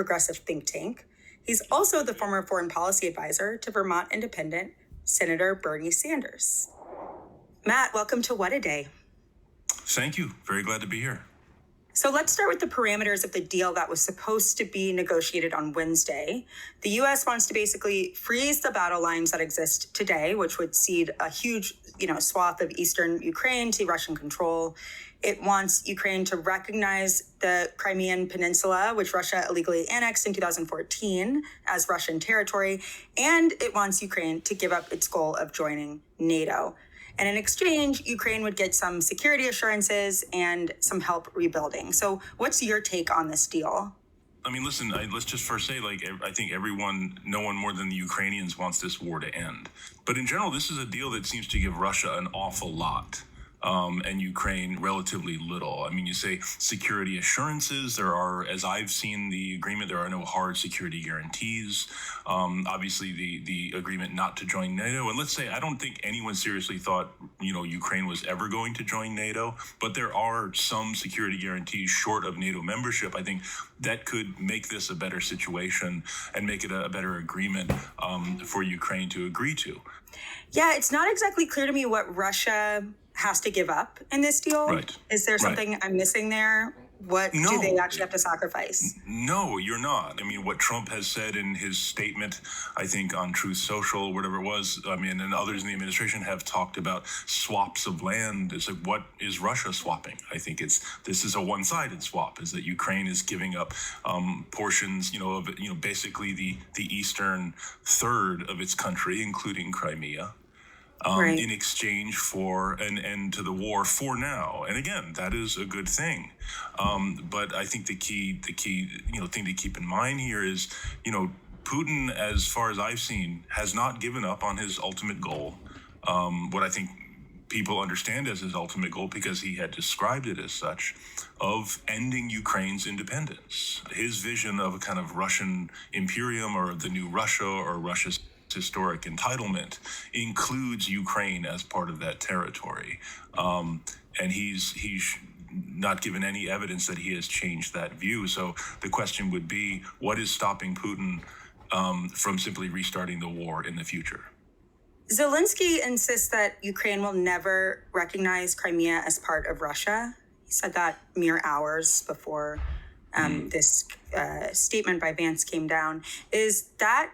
progressive think tank. He's also the former foreign policy advisor to Vermont Independent Senator Bernie Sanders. Matt, welcome to What a Day. Thank you. Very glad to be here. So let's start with the parameters of the deal that was supposed to be negotiated on Wednesday. The U.S. wants to basically freeze the battle lines that exist today, which would cede a huge, swath of eastern Ukraine to Russian control. It wants Ukraine to recognize the Crimean Peninsula, which Russia illegally annexed in 2014 as Russian territory. And it wants Ukraine to give up its goal of joining NATO. And in exchange, Ukraine would get some security assurances and some help rebuilding. So what's your take on this deal? I mean, listen, let's just first say, I think no one more than the Ukrainians wants this war to end. But in general, this is a deal that seems to give Russia an awful lot. And Ukraine relatively little. I mean, you say security assurances. There are, as I've seen the agreement, there are no hard security guarantees. Obviously, the agreement not to join NATO. And let's say, I don't think anyone seriously thought, Ukraine was ever going to join NATO. But there are some security guarantees short of NATO membership. I think that could make this a better situation and make it a better agreement for Ukraine to agree to. Yeah, it's not exactly clear to me what Russia has to give up in this deal. Right. Is there something I'm missing there? What do they actually have to sacrifice? No, you're not. I mean, what Trump has said in his statement, I think on Truth Social, whatever it was, and others in the administration have talked about swaps of land. It's like, what is Russia swapping? I think this is a one-sided swap, is that Ukraine is giving up portions, of basically the eastern third of its country, including Crimea. In exchange for an end to the war for now. And again, that is a good thing. But I think the key thing to keep in mind here is, Putin, as far as I've seen, has not given up on his ultimate goal. What I think people understand as his ultimate goal, because he had described it as such, of ending Ukraine's independence. His vision of a kind of Russian imperium, or the new Russia, or Russia's historic entitlement, includes Ukraine as part of that territory. And he's not given any evidence that he has changed that view. So the question would be, what is stopping Putin from simply restarting the war in the future? Zelensky insists that Ukraine will never recognize Crimea as part of Russia. He said that mere hours before this statement by Vance came down. Is that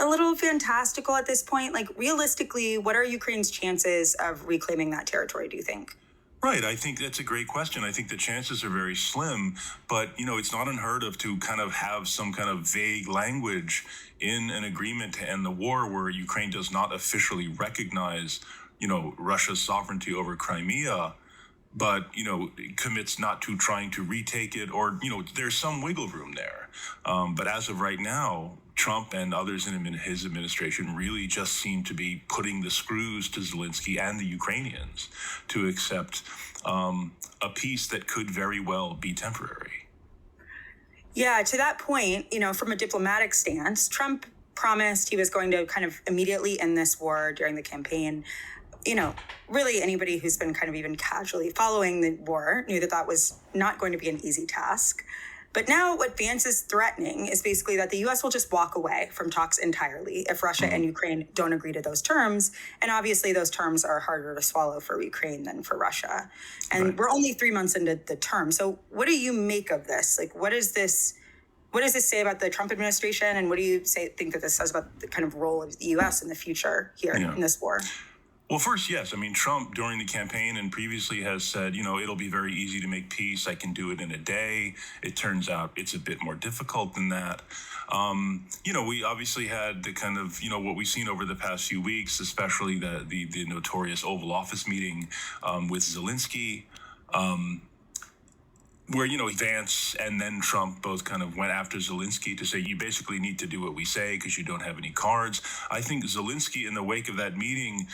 a little fantastical at this point? Like, realistically, what are Ukraine's chances of reclaiming that territory, do you think? Right. I think that's a great question. I think the chances are very slim, but, it's not unheard of to kind of have some kind of vague language in an agreement to end the war where Ukraine does not officially recognize, Russia's sovereignty over Crimea, but, commits not to trying to retake it, or, there's some wiggle room there. But as of right now, Trump and others in his administration really just seem to be putting the screws to Zelensky and the Ukrainians to accept a peace that could very well be temporary. Yeah, to that point, from a diplomatic stance, Trump promised he was going to kind of immediately end this war during the campaign. Really anybody who's been kind of even casually following the war knew that was not going to be an easy task. But now what Vance is threatening is basically that the U.S. will just walk away from talks entirely if Russia and Ukraine don't agree to those terms. And obviously those terms are harder to swallow for Ukraine than for Russia. And We're only 3 months into the term. So what do you make of this? Like, what does this say about the Trump administration? And what do you think that this says about the kind of role of the U.S. in the future here in this war? Well, first, yes. I mean, Trump during the campaign and previously has said, it'll be very easy to make peace. I can do it in a day. It turns out it's a bit more difficult than that. We obviously had the kind of, what we've seen over the past few weeks, especially the notorious Oval Office meeting with Zelensky, where, Vance and then Trump both kind of went after Zelensky to say, you basically need to do what we say because you don't have any cards. I think Zelensky, in the wake of that meeting,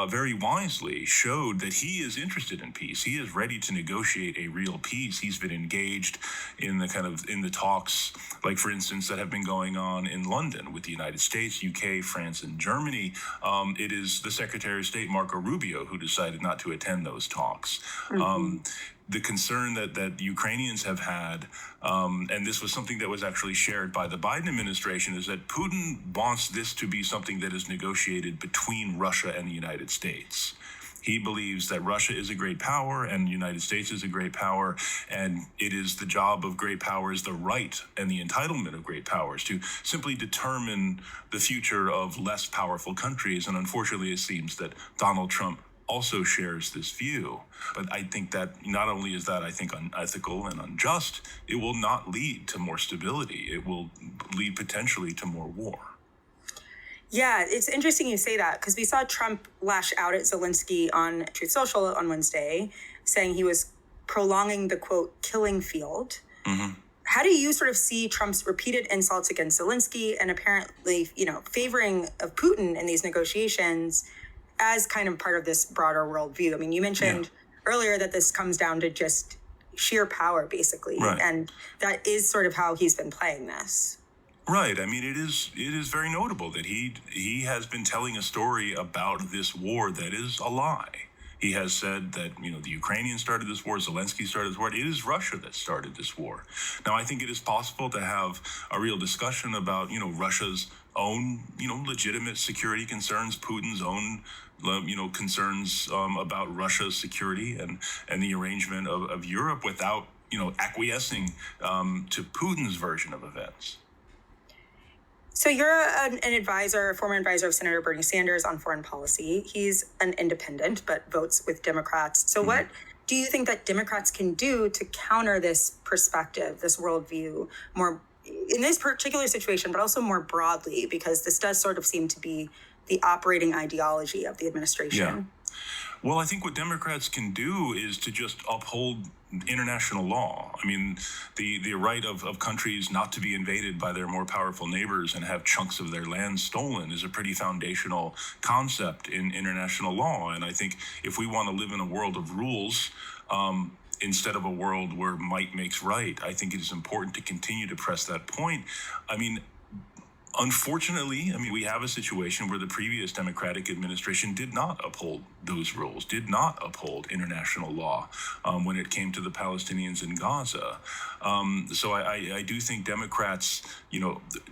very wisely showed that he is interested in peace. He is ready to negotiate a real peace. He's been engaged in the talks, like, for instance, that have been going on in London with the United States, UK, France, and Germany. It is the Secretary of State, Marco Rubio, who decided not to attend those talks. the concern that Ukrainians have had, and this was something that was actually shared by the Biden administration, is that Putin wants this to be something that is negotiated between Russia and the United States. He believes that Russia is a great power and the United States is a great power, and it is the job of great powers, the right and the entitlement of great powers, to simply determine the future of less powerful countries. And unfortunately, it seems that Donald Trump also shares this view. But I think that not only is that, I think, unethical and unjust, it will not lead to more stability. It will lead potentially to more war. Yeah, it's interesting you say that, because we saw Trump lash out at Zelensky on Truth Social on Wednesday, saying he was prolonging the, quote, killing field. Mm-hmm. How do you sort of see Trump's repeated insults against Zelensky and apparently, favoring of Putin in these negotiations as kind of part of this broader worldview? I mean, you mentioned earlier that this comes down to just sheer power, basically. Right. And that is sort of how he's been playing this. Right. I mean, it is very notable that he has been telling a story about this war that is a lie. He has said that, the Ukrainians started this war, Zelensky started this war. It is Russia that started this war. Now, I think it is possible to have a real discussion about, Russia's own, legitimate security concerns, Putin's own, concerns about Russia's security and the arrangement of Europe without, acquiescing to Putin's version of events. So you're an advisor, a former advisor of Senator Bernie Sanders on foreign policy. He's an independent, but votes with Democrats. So what do you think that Democrats can do to counter this perspective, this worldview, more in this particular situation, but also more broadly, because this does sort of seem to be the operating ideology of the administration? Yeah. Well, I think what Democrats can do is to just uphold international law. I mean, the right of countries not to be invaded by their more powerful neighbors and have chunks of their land stolen is a pretty foundational concept in international law. And I think if we want to live in a world of rules, instead of a world where might makes right, I think it is important to continue to press that point. I mean, unfortunately, we have a situation where the previous Democratic administration did not uphold those rules, did not uphold international law when it came to the Palestinians in Gaza. So I do think Democrats,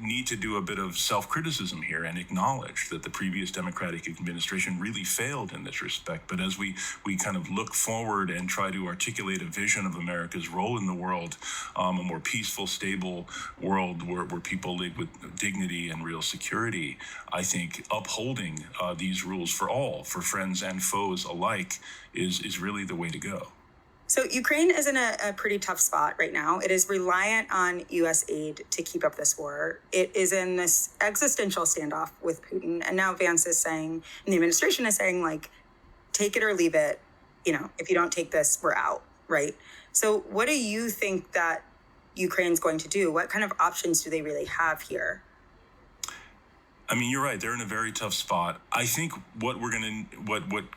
need to do a bit of self-criticism here and acknowledge that the previous Democratic administration really failed in this respect. But as we kind of look forward and try to articulate a vision of America's role in the world, a more peaceful, stable world where people live with dignity and real security, I think upholding these rules for all, for friends and foes alike, is really the way to go. So Ukraine is in a pretty tough spot right now. It is reliant on U.S. aid to keep up this war. It is in this existential standoff with Putin. And now Vance is saying, and the administration is saying, like, take it or leave it. If you don't take this, we're out, right? So what do you think that Ukraine's going to do? What kind of options do they really have here? You're right. They're in a very tough spot. I think what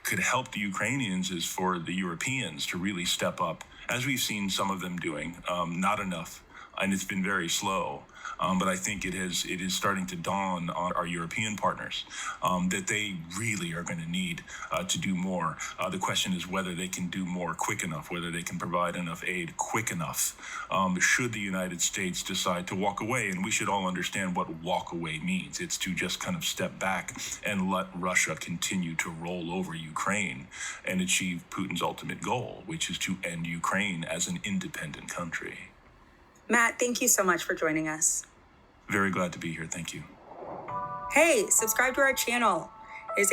could help the Ukrainians is for the Europeans to really step up, as we've seen some of them doing. Not enough, and it's been very slow. But I think it is starting to dawn on our European partners that they really are going to need to do more. The question is whether they can do more quick enough, whether they can provide enough aid quick enough. Should the United States decide to walk away, and we should all understand what walk away means. It's to just kind of step back and let Russia continue to roll over Ukraine and achieve Putin's ultimate goal, which is to end Ukraine as an independent country. Matt, thank you so much for joining us. Very glad to be here. Thank you. Hey, subscribe to our channel.